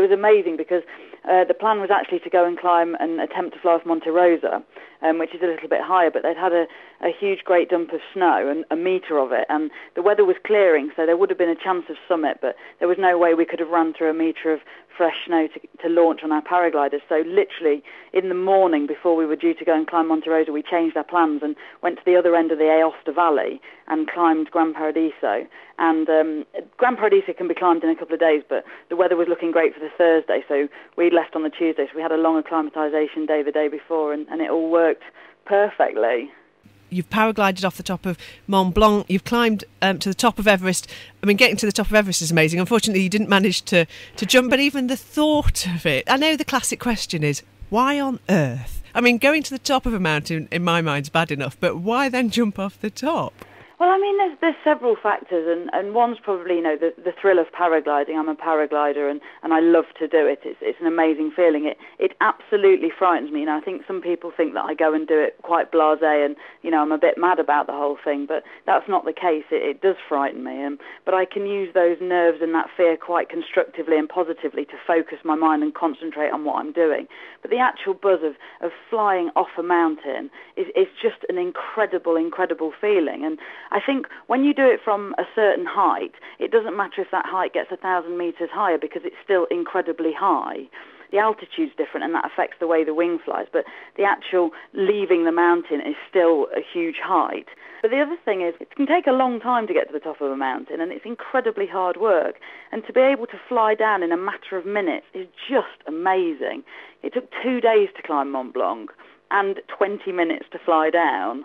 was amazing because the plan was actually to go and climb and attempt to fly off Monte Rosa, which is a little bit higher, but they'd had a huge great dump of snow, and a metre of it, and the weather was clearing, so there would have been a chance of summit, but there was no way we could have run through a metre of fresh snow to launch on our paragliders. So literally in the morning before we were due to go and climb Monte Rosa, we changed our plans and went to the other end of the Aosta Valley and climbed Gran Paradiso. And Gran Paradiso can be climbed in a couple of days, but the weather was looking great for the Thursday, so we'd left on the Tuesday, so we had a long acclimatisation day the day before, and it all worked perfectly. You've paraglided off the top of Mont Blanc. You've climbed to the top of Everest. I mean, getting to the top of Everest is amazing. Unfortunately, you didn't manage to jump, but even the thought of it. I know the classic question is, why on earth? I mean, going to the top of a mountain, in my mind, is bad enough, but why then jump off the top? Well, I mean, there's several factors, and one's probably, the thrill of paragliding. I'm a paraglider, and I love to do it. It's an amazing feeling. It absolutely frightens me. I think some people think that I go and do it quite blasé, and, I'm a bit mad about the whole thing, but that's not the case. It does frighten me, but I can use those nerves and that fear quite constructively and positively to focus my mind and concentrate on what I'm doing. But the actual buzz of flying off a mountain is just an incredible, incredible feeling, and I think when you do it from a certain height, it doesn't matter if that height gets 1,000 metres higher because it's still incredibly high. The altitude's different and that affects the way the wing flies, but the actual leaving the mountain is still a huge height. But the other thing is, it can take a long time to get to the top of a mountain, and it's incredibly hard work. And to be able to fly down in a matter of minutes is just amazing. It took 2 days to climb Mont Blanc and 20 minutes to fly down.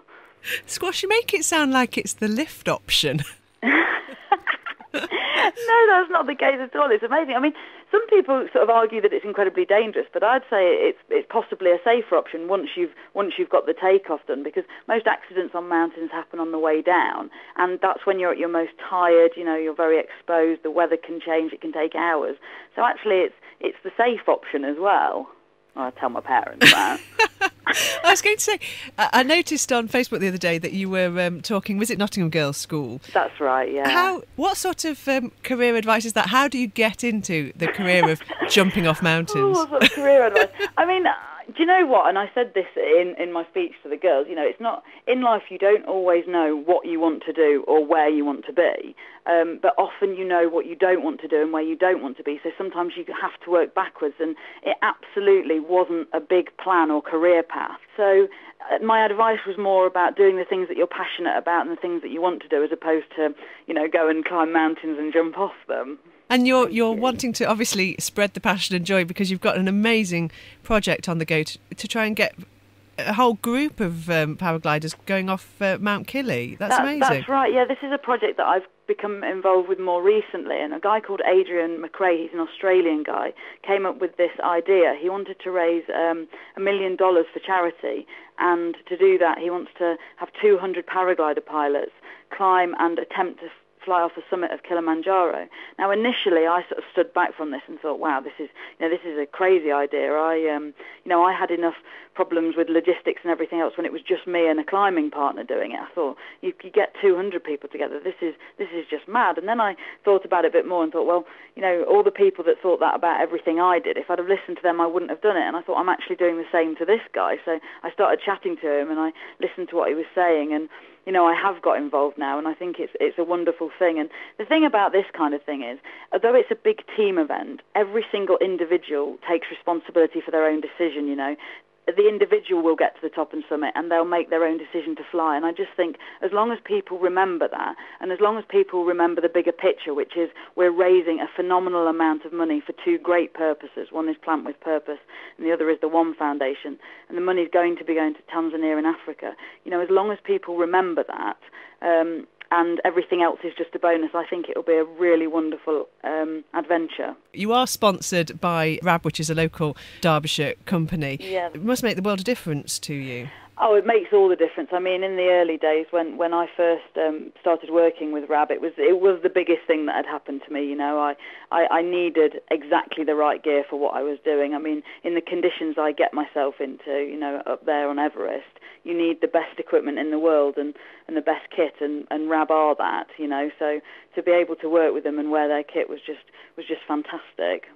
Squash, you make it sound like it's the lift option. No, that's not the case at all. It's amazing. I mean, some people sort of argue that it's incredibly dangerous, but I'd say it's possibly a safer option once you've got the takeoff done, because most accidents on mountains happen on the way down, and that's when you're at your most tired. You're very exposed. The weather can change. It can take hours. So actually, it's the safe option as well. I tell my parents that. I was going to say, I noticed on Facebook the other day that you were talking, was it Nottingham Girls' School? That's right, yeah. What sort of career advice is that? How do you get into the career of jumping off mountains? What sort of career advice? I mean, do you know what? And I said this in my speech to the girls, it's not, in life you don't always know what you want to do or where you want to be, but often you know what you don't want to do and where you don't want to be, so sometimes you have to work backwards, and it absolutely wasn't a big plan or career path. So my advice was more about doing the things that you're passionate about and the things that you want to do, as opposed to, go and climb mountains and jump off them. And you're wanting to obviously spread the passion and joy, because you've got an amazing project on the go to try and get a whole group of paragliders going off Mount Killy. That's amazing. That's right, yeah. This is a project that I've become involved with more recently, and a guy called Adrian McRae, he's an Australian guy, came up with this idea. He wanted to raise $1 million for charity, and to do that he wants to have 200 paraglider pilots climb and attempt to fly off the summit of Kilimanjaro. Now, initially, I sort of stood back from this and thought, "Wow, this is a crazy idea." I had enough problems with logistics and everything else when it was just me and a climbing partner doing it. I thought, you get 200 people together. This is just mad. And then I thought about it a bit more and thought, well, all the people that thought that about everything I did, if I'd have listened to them, I wouldn't have done it. And I thought, I'm actually doing the same to this guy. So I started chatting to him and I listened to what he was saying, and I have got involved now, and I think it's a wonderful thing. And the thing about this kind of thing is, although it's a big team event, every single individual takes responsibility for their own decision, The individual will get to the top and summit, and they'll make their own decision to fly. And I just think as long as people remember that, and as long as people remember the bigger picture, which is we're raising a phenomenal amount of money for two great purposes. One is Plant with Purpose, and the other is the One Foundation. And the money's going to be going to Tanzania and Africa. As long as people remember that, and everything else is just a bonus, I think it'll be a really wonderful adventure. You are sponsored by RAB, which is a local Derbyshire company. Yeah. It must make the world of difference to you. Oh, it makes all the difference. I mean, in the early days when I first started working with RAB, it was the biggest thing that had happened to me. I needed exactly the right gear for what I was doing. I mean, in the conditions I get myself into, up there on Everest, you need the best equipment in the world and the best kit, and RAB are that. So to be able to work with them and wear their kit was just fantastic.